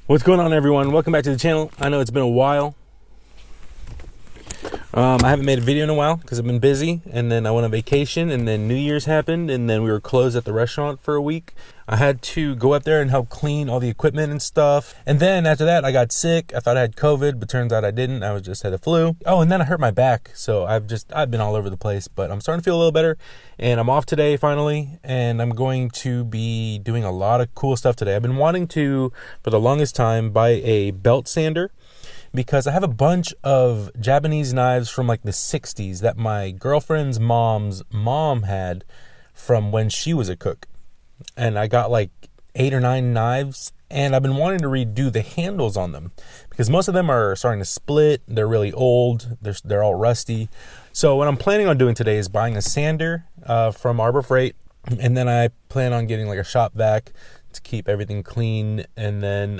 What's going on, everyone? Welcome back to the channel. I know it's been a while. I haven't made a video in a while because I've been busy, and then I went on vacation, and then New Year's happened, and then we were closed at the restaurant for a week. I had to go up there and help clean all the equipment and stuff. And then after that, I got sick. I thought I had COVID, but turns out I didn't. I just had the flu. Oh, and then I hurt my back. So I've been all over the place, but I'm starting to feel a little better, and I'm off today finally, and I'm going to be doing a lot of cool stuff today. I've been wanting to, for the longest time, buy a belt sander, because I have a bunch of Japanese knives from like the 60s that my girlfriend's mom's mom had from when she was a cook. And I got like 8 or 9 knives, and I've been wanting to redo the handles on them because most of them are starting to split. They're really old. They're all rusty. So what I'm planning on doing today is buying a sander from Harbor Freight, and then I plan on getting like a shop vac to keep everything clean, and then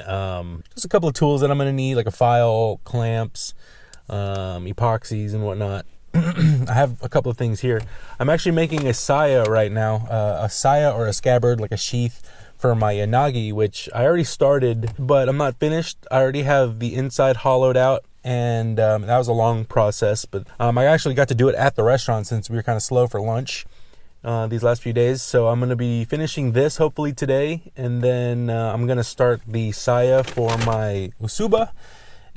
just a couple of tools that I'm going to need, like a file, clamps, epoxies and whatnot. I have a couple of things here. I'm actually making a saya right now, a saya or a scabbard, like a sheath for my yanagi, which I already started, but I'm not finished. I already have the inside hollowed out, and that was a long process, but I actually got to do it at the restaurant since we were kind of slow for lunch these last few days. So I'm going to be finishing this hopefully today, and then I'm going to start the saya for my usuba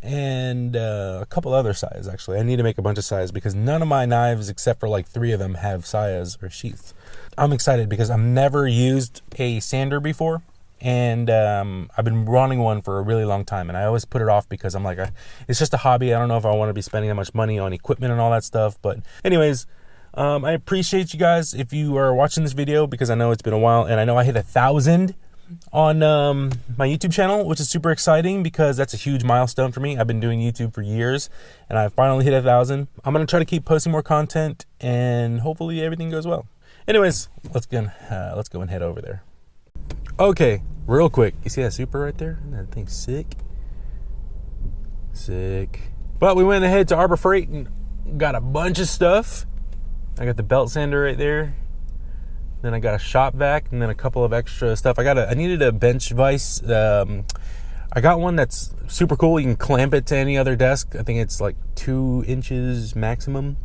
and a couple other sayas. Actually, I need to make a bunch of sayas because none of my knives, except for like 3 of them, have sayas or sheaths. I'm excited because I've never used a sander before, and I've been wanting one for a really long time, and I always put it off because I'm like, it's just a hobby. I don't know if I want to be spending that much money on equipment and all that stuff. But anyways, I appreciate you guys if you are watching this video, because I know it's been a while, and I know I hit 1,000 on my YouTube channel, which is super exciting because that's a huge milestone for me. I've been doing YouTube for years, and I finally hit 1,000. I'm gonna try to keep posting more content, and hopefully everything goes well. Anyways, let's go and head over there. Okay, real quick, you see that super right there? That thing's sick. But we went ahead to Harbor Freight and got a bunch of stuff. I got the belt sander right there. Then I got a shop vac, and then a couple of extra stuff. I needed a bench vise. I got one that's super cool. You can clamp it to any other desk. I think it's like 2 inches maximum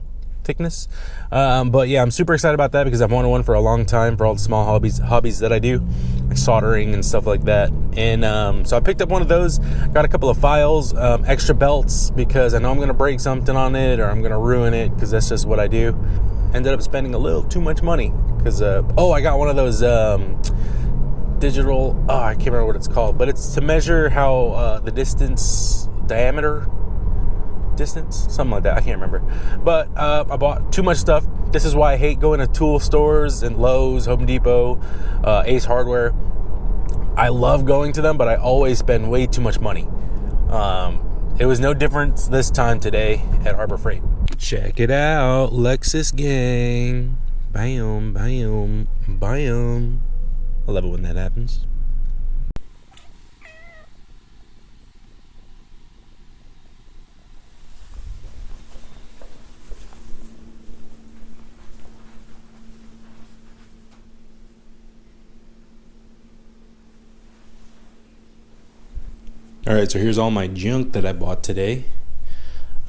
thickness. But yeah, I'm super excited about that because I've wanted one for a long time for all the small hobbies that I do, like soldering and stuff like that. And so I picked up one of those. Got a couple of files, extra belts, because I know I'm going to break something on it or I'm going to ruin it, because that's just what I do. Ended up spending a little too much money because I got one of those digital, I can't remember what it's called, but it's to measure how the distance, something like that. I can't remember. But I bought too much stuff. This is why I hate going to tool stores and Lowe's, Home Depot, Ace Hardware. I love going to them, but I always spend way too much money. It was no different this time today at Harbor Freight. Check it out, Lexus gang. Bam, bam, bam. I love it when that happens. Alright, so here's all my junk that I bought today.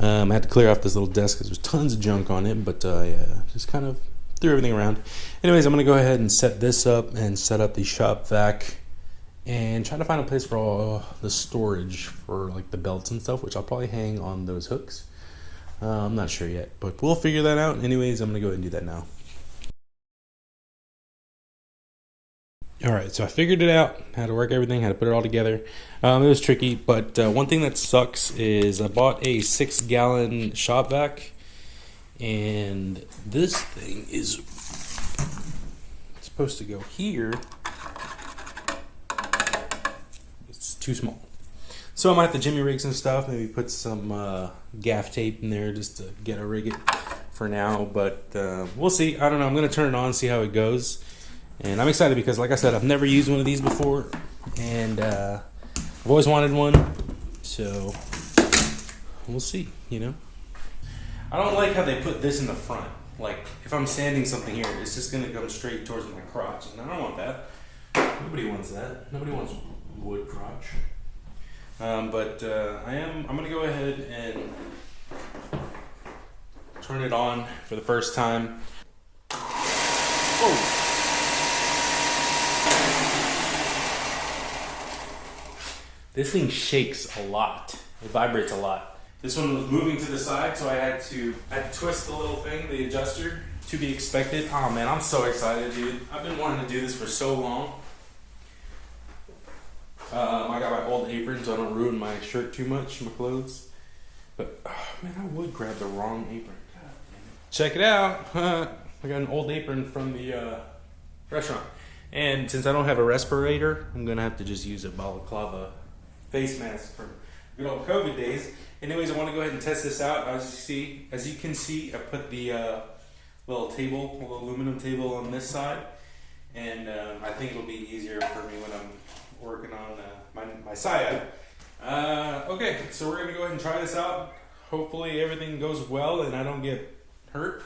I had to clear off this little desk because there's tons of junk on it, but yeah, just kind of threw everything around. Anyways, I'm going to go ahead and set this up and set up the shop vac and try to find a place for all the storage for like the belts and stuff, which I'll probably hang on those hooks. I'm not sure yet, but we'll figure that out. Anyways, I'm going to go ahead and do that now. Alright, so I figured it out, how to work everything, how to put it all together. It was tricky, but one thing that sucks is I bought a 6-gallon shop vac, and this thing is supposed to go here. It's too small. So I might have to jimmy rig some stuff, maybe put some gaff tape in there just to get a rig it for now, but we'll see. I don't know, I'm going to turn it on, see how it goes. And I'm excited because, like I said, I've never used one of these before, and I've always wanted one, so we'll see, you know. I don't like how they put this in the front. Like, if I'm sanding something here, it's just going to come straight towards my crotch, and I don't want that. Nobody wants that. Nobody wants wood crotch. I'm gonna go ahead and turn it on for the first time. Whoa. This thing shakes a lot. It vibrates a lot. This one was moving to the side, so I had to twist the little thing, the adjuster, to be expected. Oh man, I'm so excited, dude. I've been wanting to do this for so long. I got my old apron so I don't ruin my shirt too much, my clothes. But, oh man, I would grab the wrong apron. God, check it out. I got an old apron from the restaurant. And since I don't have a respirator, I'm gonna have to just use a balaclava face mask from good old COVID days. Anyways, I want to go ahead and test this out. As you can see, I put the little aluminum table on this side, and I think it'll be easier for me when I'm working on my saya. Okay, so we're gonna go ahead and try this out. Hopefully everything goes well and I don't get hurt.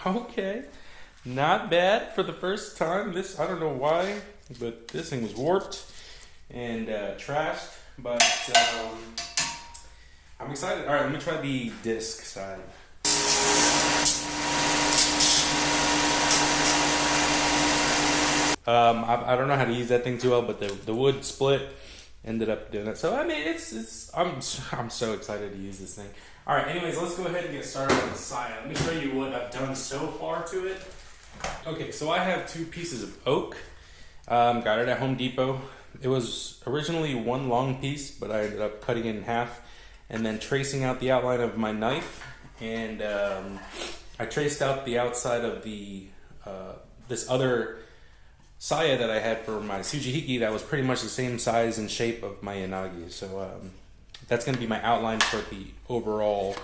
Okay, not bad for the first time. I don't know why, but this thing was warped and trashed, but I'm excited. All right, let me try the disc side. I don't know how to use that thing too well, but the wood split, ended up doing it. So I mean, I'm so excited to use this thing. All right, anyways, let's go ahead and get started on the saya. Let me show you what I've done so far to it. Okay, so I have 2 pieces of oak. Got it at Home Depot. It was originally one long piece, but I ended up cutting it in half and then tracing out the outline of my knife. And I traced out the outside of the this other saya that I had for my sushi hiki that was pretty much the same size and shape of my yanagi. So that's going to be my outline for the overall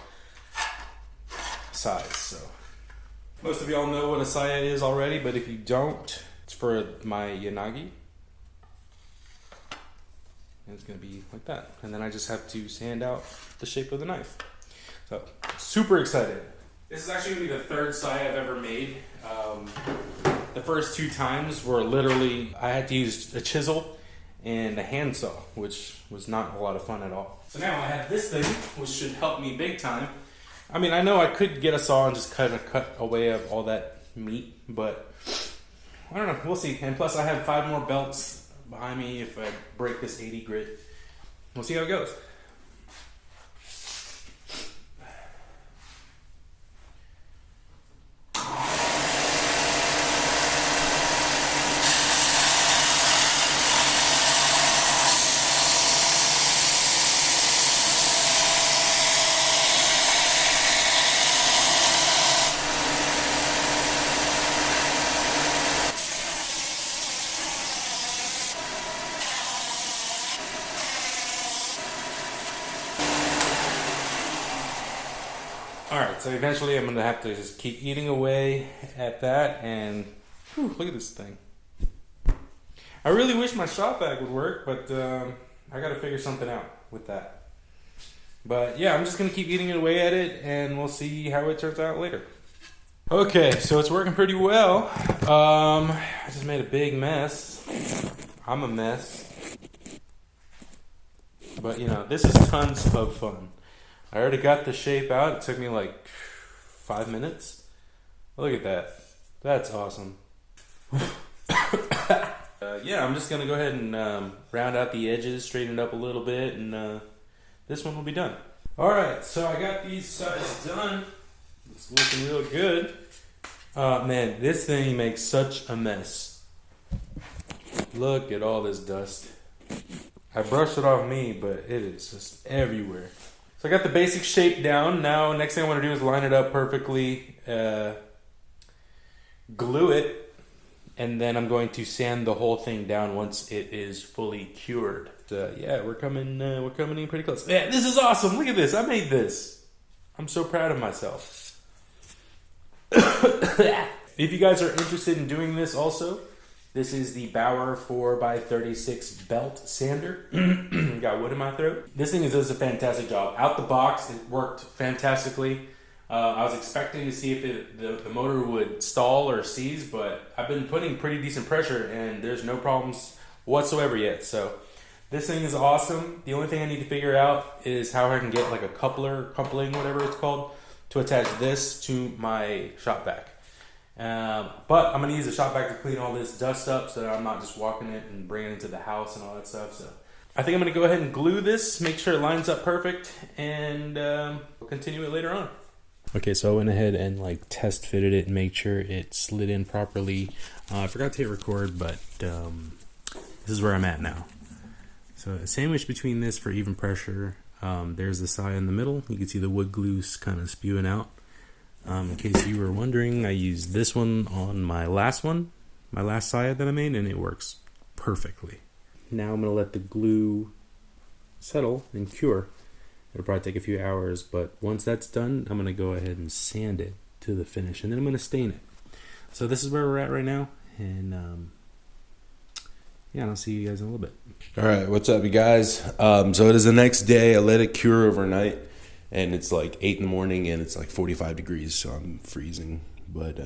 size. So most of y'all know what a saya is already, but if you don't, it's for my yanagi. And it's going to be like that. And then I just have to sand out the shape of the knife. So super excited. This is actually going to be the 3rd saya I've ever made. The first 2 times were literally, I had to use a chisel and a handsaw, which was not a lot of fun at all. So now I have this thing, which should help me big time. I mean, I know I could get a saw and just cut away of all that meat, but I don't know, we'll see. And plus I have 5 more belts behind me if I break this 80 grit. We'll see how it goes. Alright, so eventually I'm going to have to just keep eating away at that, and whew, look at this thing. I really wish my shop vac would work, but I got to figure something out with that. But yeah, I'm just going to keep eating away at it, and we'll see how it turns out later. Okay, so it's working pretty well. I just made a big mess. I'm a mess. But you know, this is tons of fun. I already got the shape out. It took me like 5 minutes. Look at that. That's awesome. Yeah, I'm just going to go ahead and round out the edges, straighten it up a little bit, and this one will be done. Alright, so I got these sides done. It's looking real good. Man, this thing makes such a mess. Look at all this dust. I brushed it off me, but it is just everywhere. So I got the basic shape down. Now, next thing I want to do is line it up perfectly, glue it, and then I'm going to sand the whole thing down once it is fully cured. Yeah, we're coming in pretty close. Yeah, this is awesome. Look at this. I made this. I'm so proud of myself. If you guys are interested in doing this also, this is the Bauer 4x36 belt sander. Got wood in my throat. This thing does a fantastic job. Out the box, it worked fantastically. I was expecting to see if the motor would stall or seize, but I've been putting pretty decent pressure and there's no problems whatsoever yet. So this thing is awesome. The only thing I need to figure out is how I can get like a coupling, whatever it's called, to attach this to my shop vac. But I'm going to use the shop vac to clean all this dust up so that I'm not just walking it and bringing it into the house and all that stuff. So I think I'm going to go ahead and glue this, make sure it lines up perfect, and we'll continue it later on. Okay, so I went ahead and like test fitted it and made sure it slid in properly. I forgot to hit record, but this is where I'm at now. So a sandwich between this for even pressure. There's the side in the middle. You can see the wood glue kind of spewing out. In case you were wondering, I used this one on my last side that I made, and it works perfectly. Now I'm going to let the glue settle and cure. It'll probably take a few hours, but once that's done, I'm going to go ahead and sand it to the finish, and then I'm going to stain it. So this is where we're at right now, and yeah, I'll see you guys in a little bit. All right, what's up, you guys? So it is the next day. I let it cure overnight, and it's like 8 in the morning, and it's like 45 degrees, so I'm freezing. But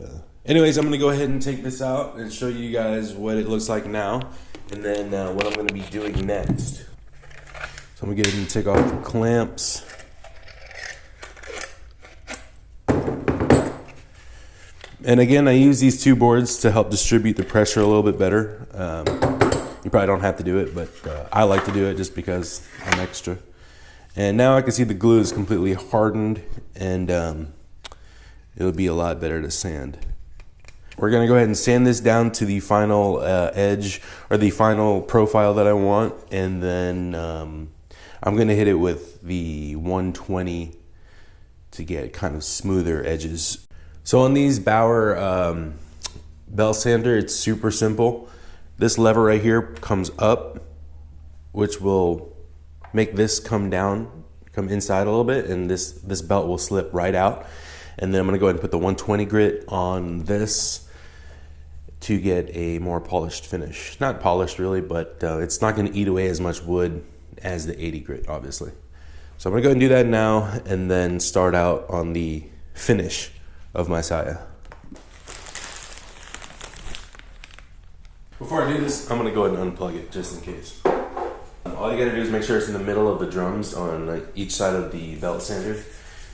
anyways, I'm going to go ahead and take this out and show you guys what it looks like now, and then what I'm going to be doing next. So I'm going to get ahead and take off the clamps. And again, I use these two boards to help distribute the pressure a little bit better. You probably don't have to do it, but I like to do it just because I'm extra. And now I can see the glue is completely hardened, and it'll be a lot better to sand. We're going to go ahead and sand this down to the final edge, or the final profile that I want, and then I'm going to hit it with the 120 to get kind of smoother edges. So on these Bauer belt sander, it's super simple. This lever right here comes up, which will make this come down, come inside a little bit, and this belt will slip right out. And then I'm going to go ahead and put the 120 grit on this to get a more polished finish. Not polished really, but it's not going to eat away as much wood as the 80 grit, obviously. So I'm going to go ahead and do that now, and then start out on the finish of my saya. Before I do this, I'm going to go ahead and unplug it just in case. All you got to do is make sure it's in the middle of the drums on like each side of the belt sander,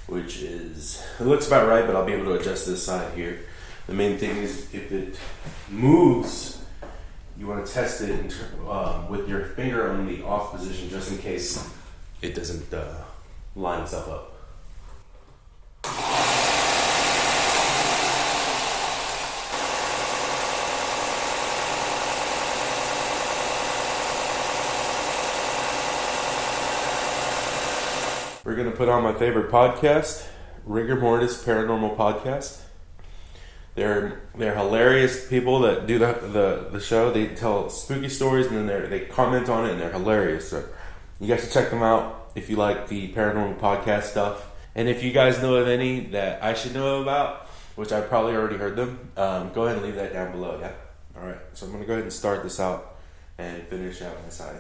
which is, it looks about right, but I'll be able to adjust this side here. The main thing is if it moves, you want to test it with your finger on the off position just in case it doesn't line itself up. We're going to put on my favorite podcast, Rigor Mortis Paranormal Podcast. They're hilarious people that do the show. They tell spooky stories, and then they comment on it, and they're hilarious. So you guys should check them out if you like the paranormal podcast stuff. And if you guys know of any that I should know about, which I probably already heard them, go ahead and leave that down below, yeah? All right, so I'm going to go ahead and start this out and finish out my saya.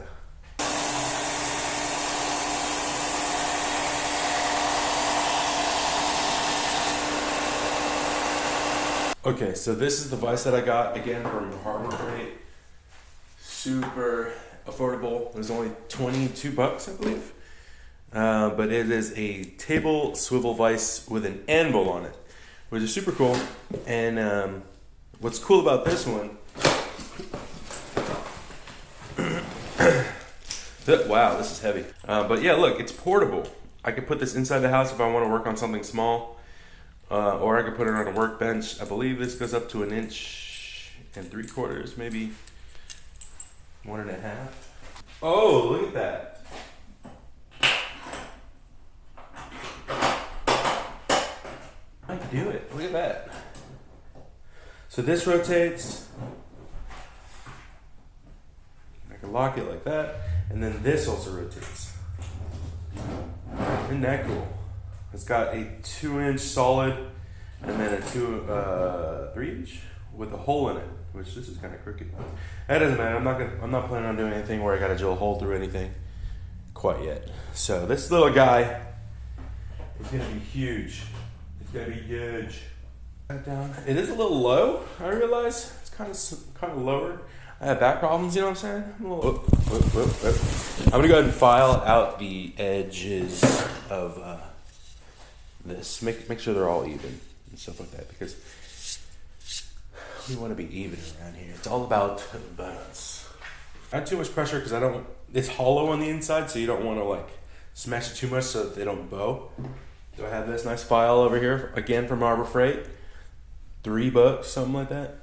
Okay, so this is the vise that I got, again, from Harbor Freight. Super affordable. It was only 22 bucks, I believe. But it is a table swivel vise with an anvil on it, which is super cool. And what's cool about this one... wow, this is heavy. But yeah, look, it's portable. I could put this inside the house if I want to work on something small. Or I could put it on a workbench. I believe this goes up to 1 3/4, maybe 1.5. Oh, look at that. I can do it. Look at that. So this rotates. I can lock it like that. And then this also rotates. Isn't that cool? It's got a 2-inch solid and then a 3-inch with a hole in it, which this is kind of crooked. That doesn't matter. I'm not planning on doing anything where I got to drill a hole through anything quite yet. So this little guy is gonna be huge. It's gonna be huge. Down. It is a little low. I realize it's kind of lower. I have back problems. You know what I'm saying? I'm gonna go ahead and file out the edges of this. Make sure they're all even and stuff like that, because we want to be even around here. It's all about balance. Not too much pressure because it's hollow on the inside, so you don't want to like smash it too much so that they don't bow. So I have this nice file over here, again from Harbor Freight. $3, something like that.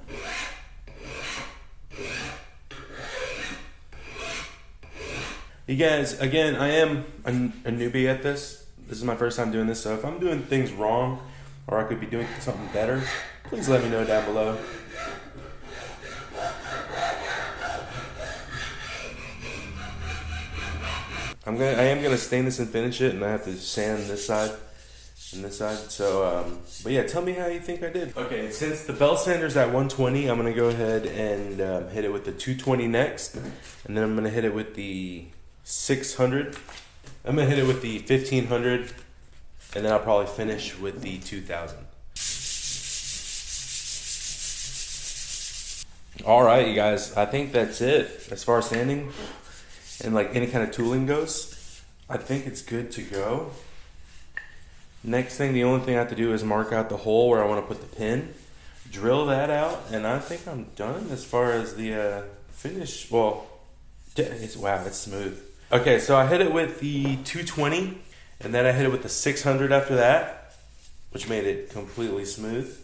You guys, again, I am a newbie at this. This is my first time doing this, so if I'm doing things wrong or I could be doing something better, please let me know down below. I am gonna stain this and finish it, and I have to sand this side and this side. So, but yeah, tell me how you think I did. Okay, since the belt sander's at 120, I'm gonna go ahead and hit it with the 220 next, and then I'm gonna hit it with the 600. I'm gonna hit it with the 1500, and then I'll probably finish with the 2000. All right, you guys, I think that's it as far as sanding and like any kind of tooling goes. I think it's good to go. Next thing, the only thing I have to do is mark out the hole where I want to put the pin, drill that out, and I think I'm done as far as the finish. Well, it's smooth. Okay, so I hit it with the 220, and then I hit it with the 600 after that, which made it completely smooth.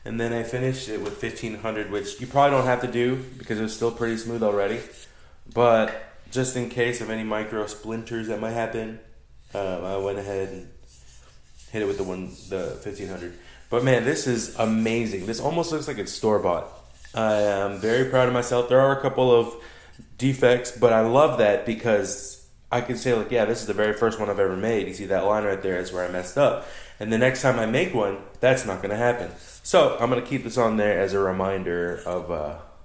And then I finished it with 1500, which you probably don't have to do because it was still pretty smooth already. But just in case of any micro splinters that might happen, I went ahead and hit it with the 1500. But man, this is amazing. This almost looks like it's store-bought. I am very proud of myself. There are a couple of defects, but I love that because I can say like, yeah, this is the very first one I've ever made. You see that line right there is where I messed up. And the next time I make one, that's not gonna happen. So I'm gonna keep this on there as a reminder of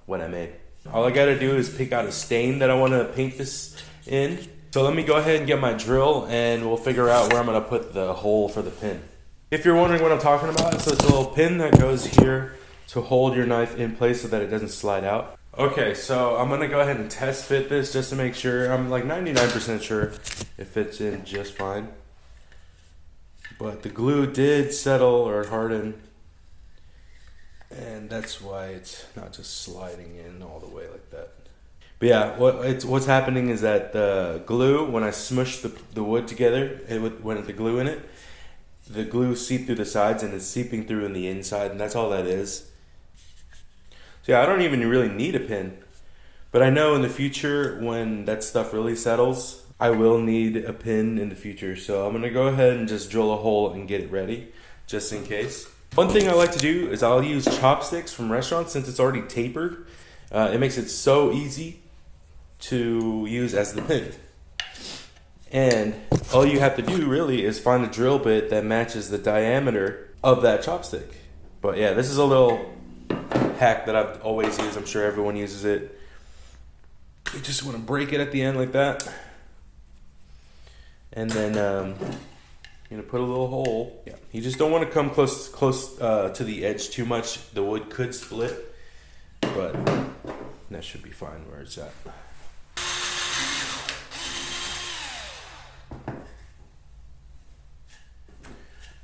what I made. All I gotta do is pick out a stain that I wanna paint this in. So let me go ahead and get my drill and we'll figure out where I'm gonna put the hole for the pin. If you're wondering what I'm talking about, so it's a little pin that goes here to hold your knife in place so that it doesn't slide out. Okay, so I'm gonna go ahead and test fit this just to make sure. I'm like 99% sure it fits in just fine. But the glue did settle or harden, and that's why it's not just sliding in all the way like that. But yeah, what's happening is that the glue, when I smush the wood together, when the glue in it, the glue seeped through the sides and it's seeping through in the inside, and that's all that is. So yeah, I don't even really need a pin, but I know in the future when that stuff really settles, I will need a pin in the future. So I'm gonna go ahead and just drill a hole and get it ready, just in case. One thing I like to do is I'll use chopsticks from restaurants since it's already tapered. It makes it so easy to use as the pin. And all you have to do really is find a drill bit that matches the diameter of that chopstick. But yeah, this is a little hack that I've always used. I'm sure everyone uses it. You just want to break it at the end like that. And then you're gonna put a little hole. Yeah. You just don't want to come close to the edge too much. The wood could split, but that should be fine where it's at.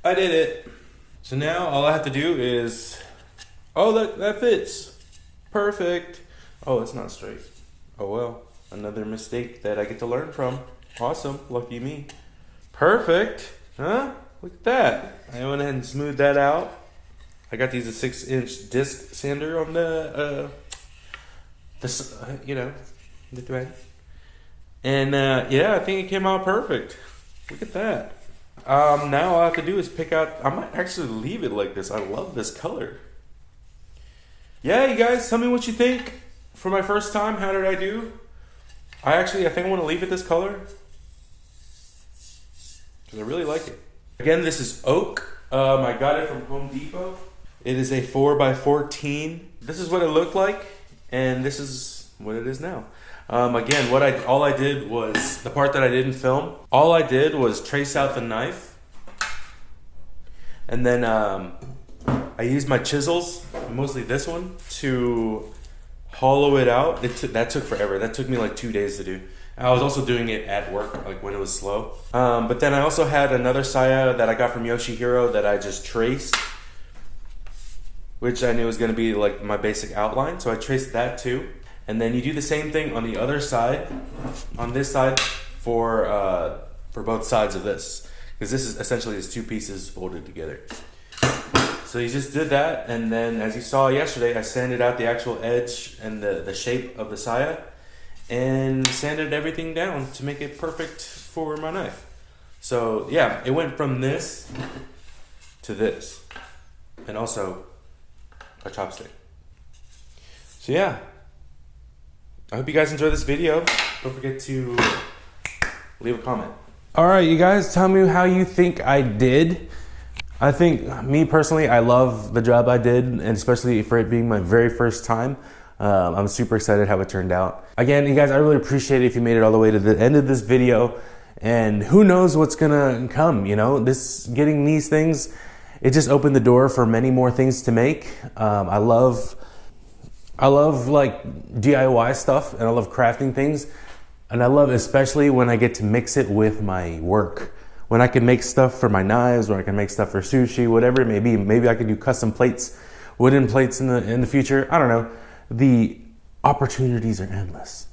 I did it. So now all I have to do is, oh, that fits. Perfect. Oh, it's not straight. Oh well, another mistake that I get to learn from. Awesome, lucky me. Perfect, huh? Look at that. I went ahead and smoothed that out. I got these a 6-inch disc sander on the thread. And yeah, I think it came out perfect. Look at that. Now all I have to do is pick out, I might actually leave it like this. I love this color. Yeah, you guys, tell me what you think. For my first time, how did I do? I think I want to leave it this color because I really like it. Again, this is oak. I got it from Home Depot. It is a 4x14. This is what it looked like, and this is what it is now. Again, all I did was, the part that I didn't film, all I did was trace out the knife, and then I used my chisels, mostly this one, to hollow it out. That took forever. That took me like 2 days to do. I was also doing it at work, like when it was slow. But then I also had another saya that I got from Yoshihiro that I just traced, which I knew was going to be like my basic outline. So I traced that too. And then you do the same thing on the other side, on this side, for both sides of this, because this is essentially just two pieces folded together. So you just did that, and then as you saw yesterday, I sanded out the actual edge and the shape of the saya, and sanded everything down to make it perfect for my knife. So yeah, it went from this to this, and also a chopstick. So yeah, I hope you guys enjoy this video. Don't forget to leave a comment. All right, you guys, tell me how you think I did. I think, me personally, I love the job I did, and especially for it being my very first time. I'm super excited how it turned out. Again, you guys, I really appreciate it if you made it all the way to the end of this video. And who knows what's gonna come, you know? Getting these things, it just opened the door for many more things to make. I love like DIY stuff, and I love crafting things. And I love especially when I get to mix it with my work. When I can make stuff for my knives, or I can make stuff for sushi, whatever it may be. Maybe I can do custom plates, wooden plates in the future. I don't know. The opportunities are endless.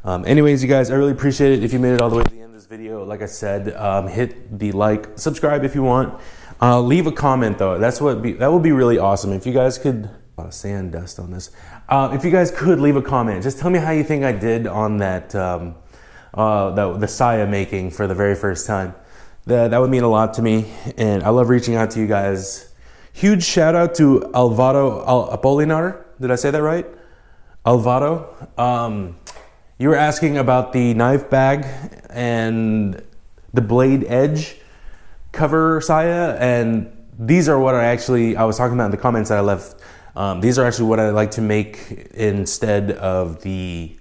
Anyways, you guys, I really appreciate it if you made it all the way to the end of this video. Like I said, hit the like, subscribe if you want. Leave a comment though. That would be really awesome if you guys could. A lot of sand dust on this. If you guys could leave a comment, just tell me how you think I did on that the saya making for the very first time. That would mean a lot to me, and I love reaching out to you guys. Huge shout out to Alvaro Apolinar. Did I say that right? Alvaro. You were asking about the knife bag and the blade edge cover saya, and these are what I was talking about in the comments that I left. These are actually what I like to make instead of the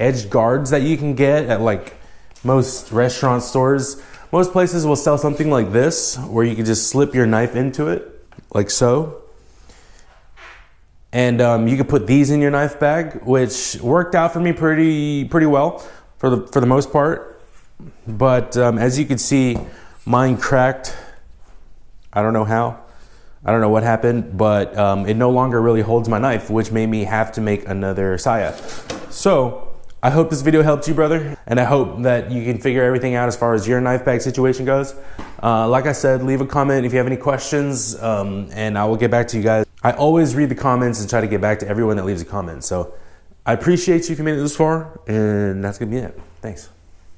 edged guards that you can get at like most restaurant stores. Most places will sell something like this, where you can just slip your knife into it, like so. And you could put these in your knife bag, which worked out for me pretty well for the most part. But as you can see, mine cracked. I don't know how. I don't know what happened, but it no longer really holds my knife, which made me have to make another saya. So I hope this video helped you, brother, and I hope that you can figure everything out as far as your knife bag situation goes. Like I said, leave a comment if you have any questions, and I will get back to you guys. I always read the comments and try to get back to everyone that leaves a comment. So I appreciate you if you made it this far, and that's gonna be it. Thanks.